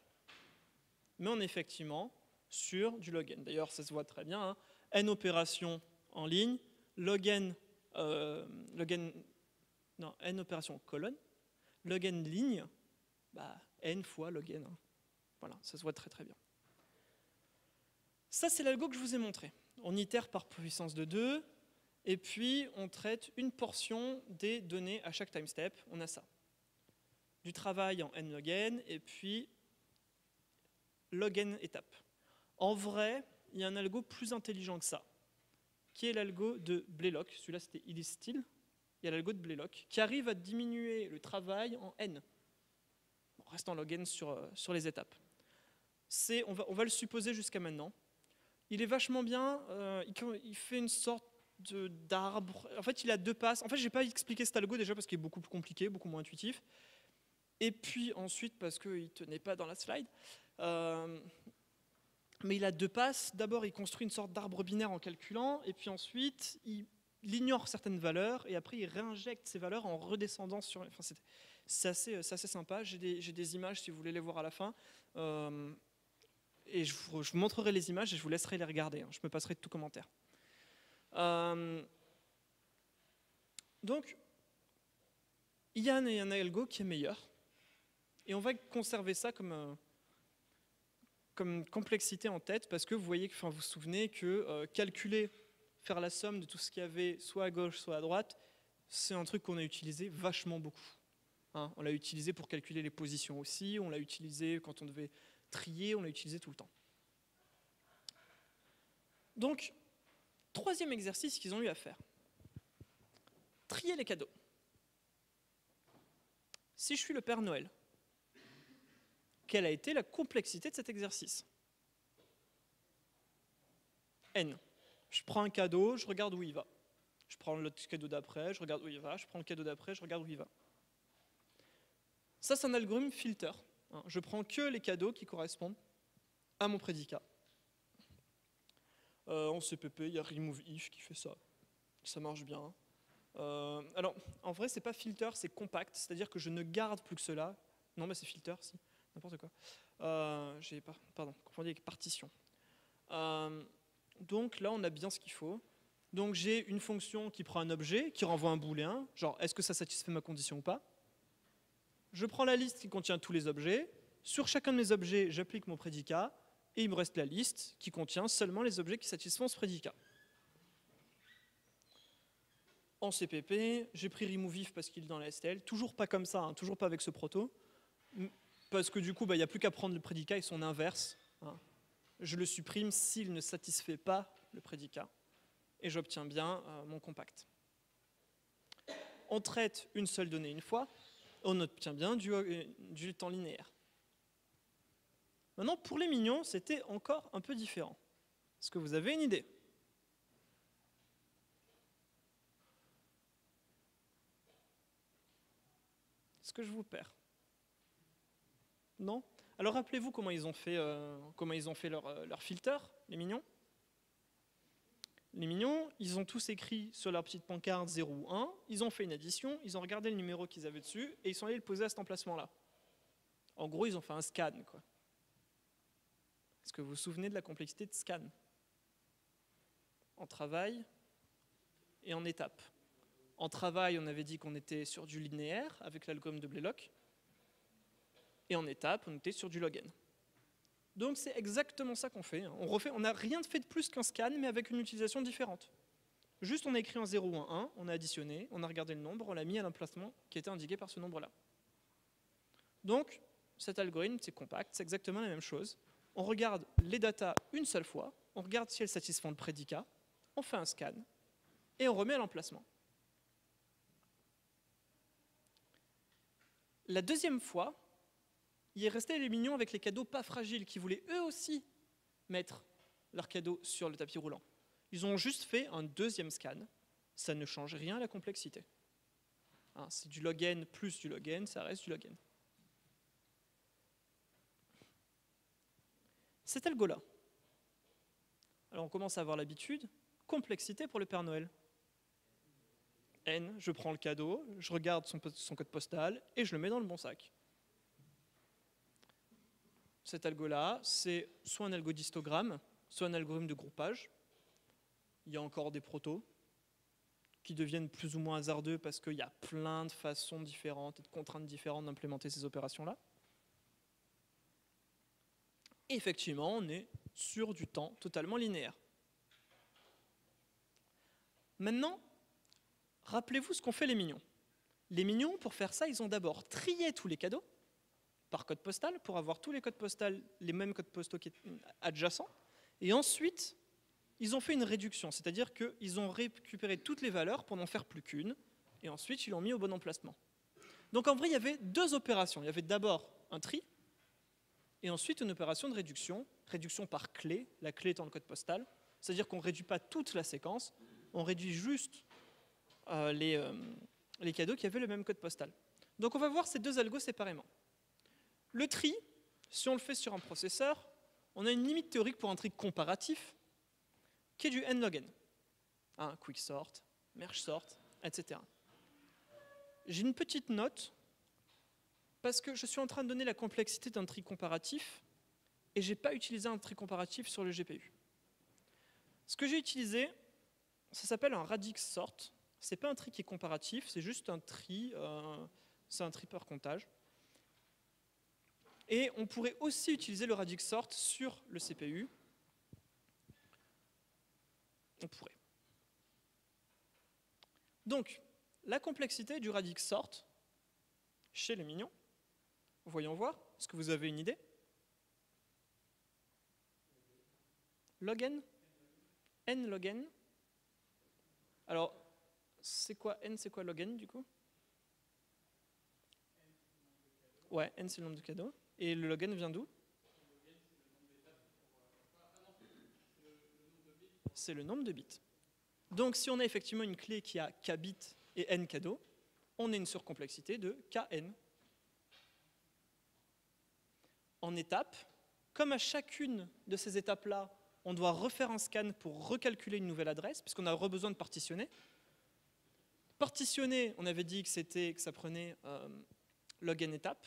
mais on est effectivement sur du log n. D'ailleurs ça se voit très bien, hein. N opérations en ligne, n opération colonne, log n ligne, n fois log n. Voilà, ça se voit très très bien. Ça c'est l'algo que je vous ai montré. On itère par puissance de 2, et puis on traite une portion des données à chaque time step. On a ça. Du travail en n log n, et puis log n étapes. En vrai, il y a un algo plus intelligent que ça, qui est l'algo de Blaylock. Celui-là c'était Illistil. Il y a l'algo de Blaylock qui arrive à diminuer le travail en n. Bon, reste en log n sur les étapes. On va le supposer jusqu'à maintenant. Il est vachement bien, il fait une sorte d'arbre. En fait, il a 2 passes. En fait, je n'ai pas expliqué cet algo déjà parce qu'il est beaucoup plus compliqué, beaucoup moins intuitif. Et puis ensuite parce qu'il ne tenait pas dans la slide. Mais il a 2 passes. D'abord, il construit une sorte d'arbre binaire en calculant, et puis ensuite, il ignore certaines valeurs, et après, il réinjecte ces valeurs en redescendant sur... Enfin, c'est assez sympa. J'ai des images, si vous voulez les voir à la fin. Et je vous montrerai les images et je vous laisserai les regarder. Hein. Je me passerai de tout commentaire. Donc, il y a un algo qui est meilleur. Et on va conserver ça comme complexité en tête, parce que vous voyez, vous vous souvenez que calculer, faire la somme de tout ce qu'il y avait soit à gauche, soit à droite, c'est un truc qu'on a utilisé vachement beaucoup. Hein, on l'a utilisé pour calculer les positions aussi, on l'a utilisé quand on devait trier, on l'a utilisé tout le temps. Donc, 3e exercice qu'ils ont eu à faire. Trier les cadeaux. Si je suis le Père Noël, quelle a été la complexité de cet exercice? N. Je prends un cadeau, je regarde où il va. Je prends le cadeau d'après, je regarde où il va. Je prends le cadeau d'après, je regarde où il va. Ça, c'est un algorithme filter. Je prends que les cadeaux qui correspondent à mon prédicat. En CPP, il y a removeIf qui fait ça. Ça marche bien. Alors, en vrai, c'est pas filter, c'est compact. C'est-à-dire que je ne garde plus que cela. Non, mais c'est filter, si. N'importe quoi. J'ai confondu avec partition. Donc là, on a bien ce qu'il faut. Donc j'ai une fonction qui prend un objet, qui renvoie un booléen, genre est-ce que ça satisfait ma condition ou pas. Je prends la liste qui contient tous les objets. Sur chacun de mes objets, j'applique mon prédicat, et il me reste la liste qui contient seulement les objets qui satisfont ce prédicat. En CPP, j'ai pris removeIf parce qu'il est dans la STL, toujours pas comme ça, hein, toujours pas avec ce proto, parce que du coup, il n'y a plus qu'à prendre le prédicat et son inverse. Hein. Je le supprime s'il ne satisfait pas le prédicat, et j'obtiens bien mon compact. On traite une seule donnée une fois. On obtient bien du temps linéaire. Maintenant, pour les mignons, c'était encore un peu différent. Est-ce que vous avez une idée? Est-ce que je vous perds? Non? Alors rappelez-vous comment ils ont fait leur filter, les mignons. Les mignons, ils ont tous écrit sur leur petite pancarte 0 ou 1, ils ont fait une addition, ils ont regardé le numéro qu'ils avaient dessus et ils sont allés le poser à cet emplacement-là. En gros, ils ont fait un scan, quoi. Est-ce que vous vous souvenez de la complexité de scan? En travail et en étape. En travail, on avait dit qu'on était sur du linéaire avec l'algorithme de Blalock. Et en étape, on était sur du log n. Donc c'est exactement ça qu'on fait. On n'a rien fait de plus qu'un scan, mais avec une utilisation différente. Juste on a écrit un 0 ou un 1, on a additionné, on a regardé le nombre, on l'a mis à l'emplacement qui était indiqué par ce nombre-là. Donc cet algorithme, c'est compact, c'est exactement la même chose. On regarde les datas une seule fois, on regarde si elles satisfont le prédicat, on fait un scan, et on remet à l'emplacement. La deuxième fois, il est resté les mignons avec les cadeaux pas fragiles qui voulaient eux aussi mettre leurs cadeaux sur le tapis roulant. Ils ont juste fait un deuxième scan. Ça ne change rien à la complexité. Hein, c'est du log n plus du log n, ça reste du log n. Cet algo-là. Alors on commence à avoir l'habitude. Complexité pour le Père Noël. N, je prends le cadeau, je regarde son code postal et je le mets dans le bon sac. Cet algo-là, c'est soit un algo d'histogramme, soit un algorithme de groupage. Il y a encore des protos qui deviennent plus ou moins hasardeux parce qu'il y a plein de façons différentes et de contraintes différentes d'implémenter ces opérations-là. Et effectivement, on est sur du temps totalement linéaire. Maintenant, rappelez-vous ce qu'ont fait les mignons. Les mignons, pour faire ça, ils ont d'abord trié tous les cadeaux par code postal pour avoir tous les codes postaux, les mêmes codes postaux adjacents. Et ensuite, ils ont fait une réduction, c'est-à-dire qu'ils ont récupéré toutes les valeurs pour n'en faire plus qu'une, et ensuite ils l'ont mis au bon emplacement. Donc en vrai, il y avait deux opérations. Il y avait d'abord un tri, et ensuite une opération de réduction, réduction par clé, la clé étant le code postal, c'est-à-dire qu'on ne réduit pas toute la séquence, on réduit juste les cadeaux qui avaient le même code postal. Donc on va voir ces deux algos séparément. Le tri, si on le fait sur un processeur, on a une limite théorique pour un tri comparatif qui est du n log n. Quicksort, merge sort, etc. J'ai une petite note parce que je suis en train de donner la complexité d'un tri comparatif et je n'ai pas utilisé un tri comparatif sur le GPU. Ce que j'ai utilisé, ça s'appelle un radix sort. Ce n'est pas un tri qui est comparatif, c'est juste un tri, c'est un tri par comptage. Et on pourrait aussi utiliser le radix sort sur le CPU. On pourrait. Donc, la complexité du radix sort chez les mignons, voyons voir, est-ce que vous avez une idée? Log n? N log n? Alors, c'est quoi n, c'est quoi log n du coup? Ouais, n c'est le nombre de cadeaux. Et le log n vient d'où? C'est le nombre de bits. Donc si on a effectivement une clé qui a k bits et n cadeaux, on a une surcomplexité de kn. En étape, comme à chacune de ces étapes-là, on doit refaire un scan pour recalculer une nouvelle adresse, puisqu'on a besoin de partitionner. Partitionner, on avait dit que ça prenait log n étapes.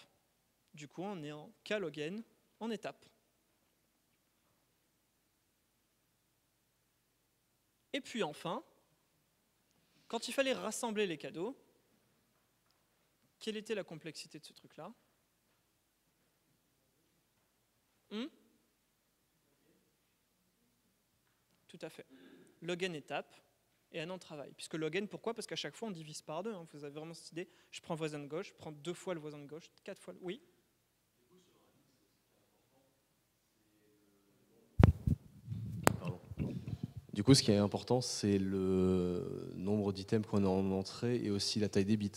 Du coup, on est en k log n en étape. Et puis enfin, quand il fallait rassembler les cadeaux, quelle était la complexité de ce truc-là? Tout à fait. Log n étape et n en travail. Puisque log n, pourquoi? Parce qu'à chaque fois, on divise par deux. Vous avez vraiment cette idée. Je prends voisin de gauche, je prends 2 fois le voisin de gauche, 4 fois le... Oui. Du coup, ce qui est important, c'est le nombre d'items qu'on a en entrée et aussi la taille des bits.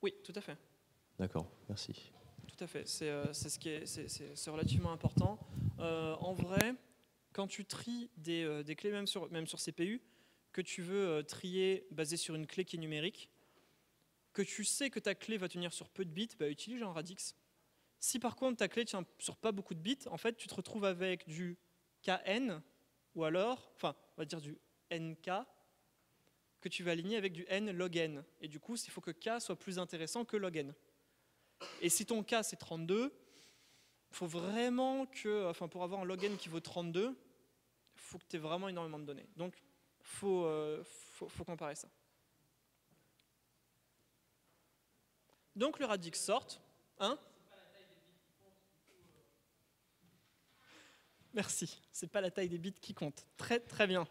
Oui, tout à fait. D'accord, merci. Tout à fait, c'est relativement important. En vrai, quand tu tries des clés, même sur CPU, que tu veux trier basé sur une clé qui est numérique, que tu sais que ta clé va tenir sur peu de bits, bah, utilise un radix. Si par contre ta clé tient sur pas beaucoup de bits, en fait tu te retrouves avec du KN, ou alors, enfin on va dire du NK, que tu vas aligner avec du N log N. Et du coup, il faut que K soit plus intéressant que log N. Et si ton K c'est 32, il faut vraiment que, enfin pour avoir un log N qui vaut 32, il faut que tu aies vraiment énormément de données. Donc il faut comparer ça. Donc le radix sort, hein? Merci, c'est pas la taille des bits qui compte. Très très bien.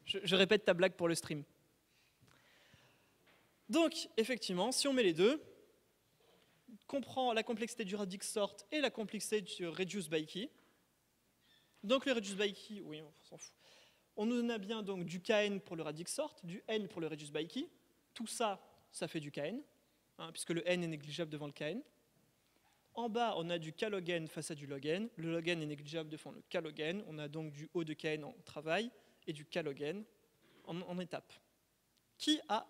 Je répète ta blague pour le stream. Donc effectivement, si on met les deux, comprend la complexité du radix sort et la complexité du reduce by key. Donc le reduce by key, oui, on s'en fout. On nous a bien donc du KN pour le radix sort, du N pour le reduce by key. Tout ça, ça fait du KN, hein, puisque le N est négligeable devant le KN. En bas, on a du K log N face à du log N. Le log N est négligeable devant le K log N. On a donc du O de KN en travail et du K log N en étape. Qui a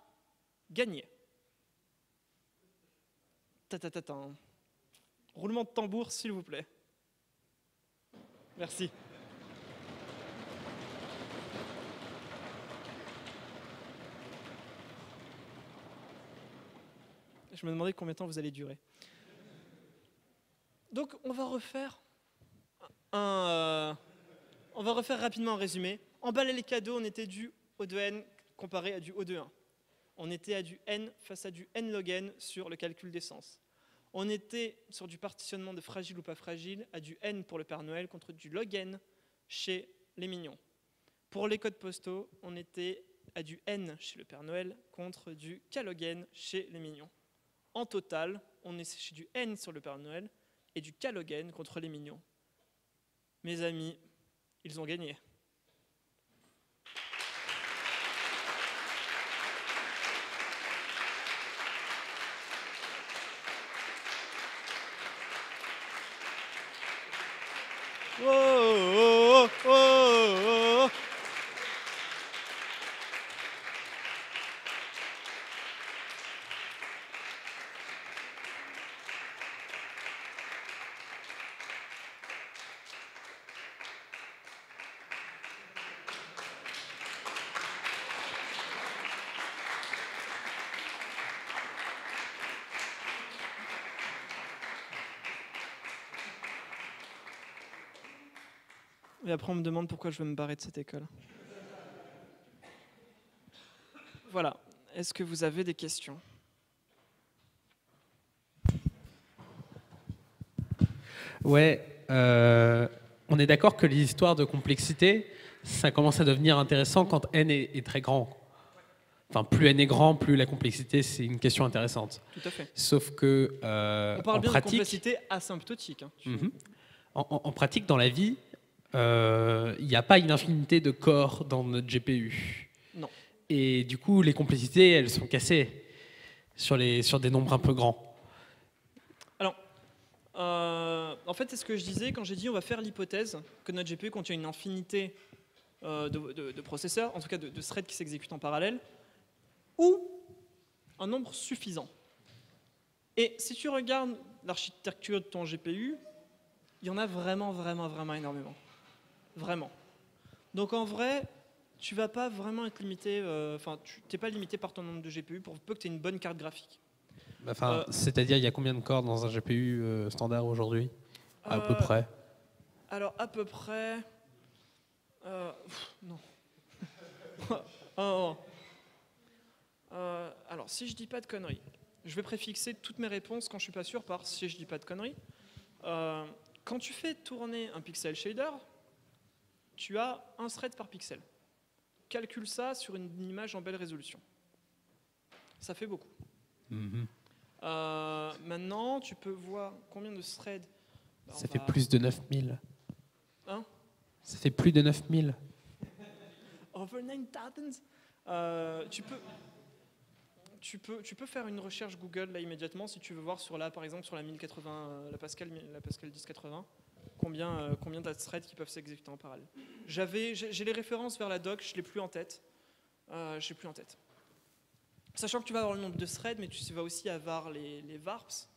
gagné? Ta-ta-ta-ta. Roulement de tambour, s'il vous plaît. Merci. Je me demandais combien de temps vous allez durer. Donc, on va refaire rapidement un résumé. En bas, les cadeaux, on était du O de N comparé à du O de 1. On était à du N face à du N log N sur le calcul d'essence. On était sur du partitionnement de fragile ou pas fragile à du N pour le Père Noël contre du log N chez les mignons. Pour les codes postaux, on était à du N chez le Père Noël contre du K log N chez les mignons. En total, on est chez du N sur le Père Noël et du K log N contre les mignons. Mes amis, ils ont gagné. Oh, oh, oh, oh. Et après, on me demande pourquoi je veux me barrer de cette école. Voilà. Est-ce que vous avez des questions? Ouais, on est d'accord que les histoires de complexité, ça commence à devenir intéressant quand n est très grand. Enfin, plus n est grand, plus la complexité, c'est une question intéressante. Tout à fait. Sauf que on parle en bien pratique, de complexité asymptotique. Hein. En pratique, dans la vie, il n'y a pas une infinité de corps dans notre GPU. Non. Et du coup, les complexités, elles sont cassées sur des nombres un peu grands. Alors, en fait, c'est ce que je disais quand j'ai dit on va faire l'hypothèse que notre GPU contient une infinité de processeurs, en tout cas de threads qui s'exécutent en parallèle, ou un nombre suffisant. Et si tu regardes l'architecture de ton GPU, il y en a vraiment énormément. Vraiment. Donc en vrai, tu vas pas vraiment être limité, tu n'es pas limité par ton nombre de GPU pour peu que tu aies une bonne carte graphique. Enfin, c'est-à-dire, il y a combien de corps dans un GPU standard aujourd'hui, à peu près? Alors, à peu près... non. Oh. Alors, si je dis pas de conneries, je vais préfixer toutes mes réponses quand je suis pas sûr par si je dis pas de conneries. Quand tu fais tourner un pixel shader, tu as un thread par pixel. Calcule ça sur une image en belle résolution. Ça fait beaucoup. Maintenant, tu peux voir combien de threads. Ça fait plus de 9000. Hein? Ça fait plus de 9000. Over 9000. tu peux faire une recherche Google là immédiatement si tu veux voir sur là, par exemple sur la 1080, la Pascal 1080, combien de threads qui peuvent s'exécuter en parallèle. J'ai les références vers la doc, je l'ai plus en tête. Sachant que tu vas avoir le nombre de threads, mais tu vas aussi avoir les varps.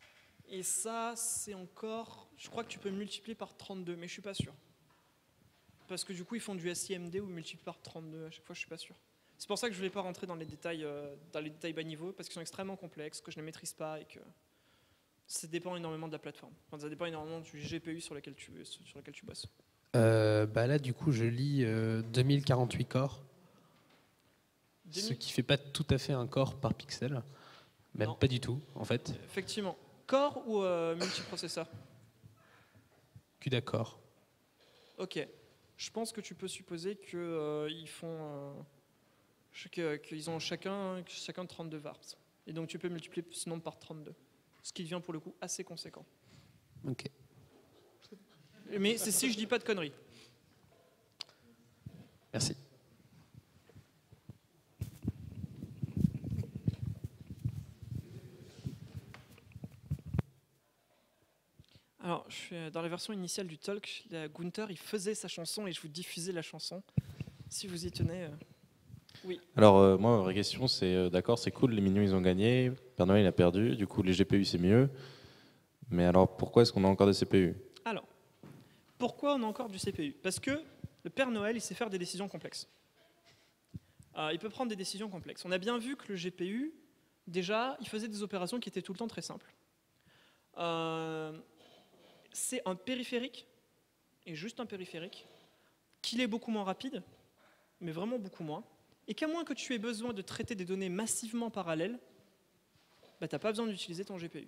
Et ça, c'est encore, je crois que tu peux multiplier par 32, mais je suis pas sûr. Parce que du coup, ils font du SIMD ou multiplient par 32 à chaque fois, je suis pas sûr. C'est pour ça que je ne voulais pas rentrer dans les détails bas niveau, parce qu'ils sont extrêmement complexes, que je ne maîtrise pas et que ça dépend énormément de la plateforme. Enfin, ça dépend énormément du GPU sur lequel tu bosses. Là, du coup, je lis 2048 corps, ce qui fait pas tout à fait un corps par pixel. Même Non. pas du tout, en fait. Effectivement. Core ou multiprocesseur? CUDA core. Ok. Je pense que tu peux supposer qu'ils ont chacun 32 varps. Et donc tu peux multiplier ce nombre par 32. Ce qui devient pour le coup assez conséquent. Ok. Mais c'est si je dis pas de conneries. Merci. Alors, je suis dans la version initiale du talk, Gunther, il faisait sa chanson et je vous diffusais la chanson. Si vous y tenez... Oui. Alors, moi, ma vraie question, c'est d'accord, c'est cool, les Mignons, ils ont gagné, Père Noël, il a perdu, du coup, les GPU, c'est mieux. Mais alors, pourquoi est-ce qu'on a encore des CPU? Alors, pourquoi on a encore du CPU? Parce que le Père Noël, il sait faire des décisions complexes. Il peut prendre des décisions complexes. On a bien vu que le GPU, déjà, il faisait des opérations qui étaient tout le temps très simples. C'est un périphérique, et juste un périphérique, qu'il est beaucoup moins rapide, mais vraiment beaucoup moins, et qu'à moins que tu aies besoin de traiter des données massivement parallèles, tu n'as pas besoin d'utiliser ton GPU.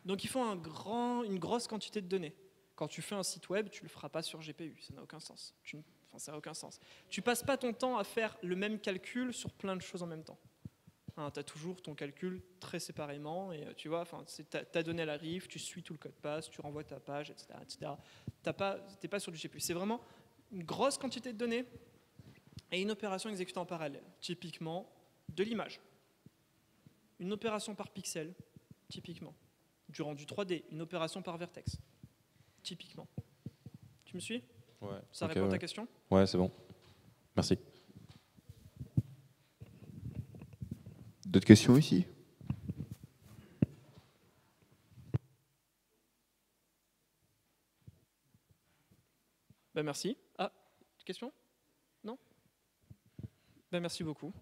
Donc il faut une grosse quantité de données. Quand tu fais un site web, tu ne le feras pas sur GPU, ça n'a aucun sens. Ça n'a aucun sens. Tu passes pas ton temps à faire le même calcul sur plein de choses en même temps. Tu as toujours ton calcul très séparément, et tu vois, ta donnée elle arrive, tu suis tout le code passe, tu renvoies ta page, etc. etc. Tu n'es pas sur du GPU. C'est vraiment une grosse quantité de données et une opération exécutée en parallèle. Typiquement, de l'image. Une opération par pixel, typiquement. Du rendu 3D, une opération par vertex, typiquement. Tu me suis? Ouais. Ça répond à ta question? Ouais, c'est bon. Merci. D'autres questions ici? Merci. Ah, question? Non? Merci beaucoup.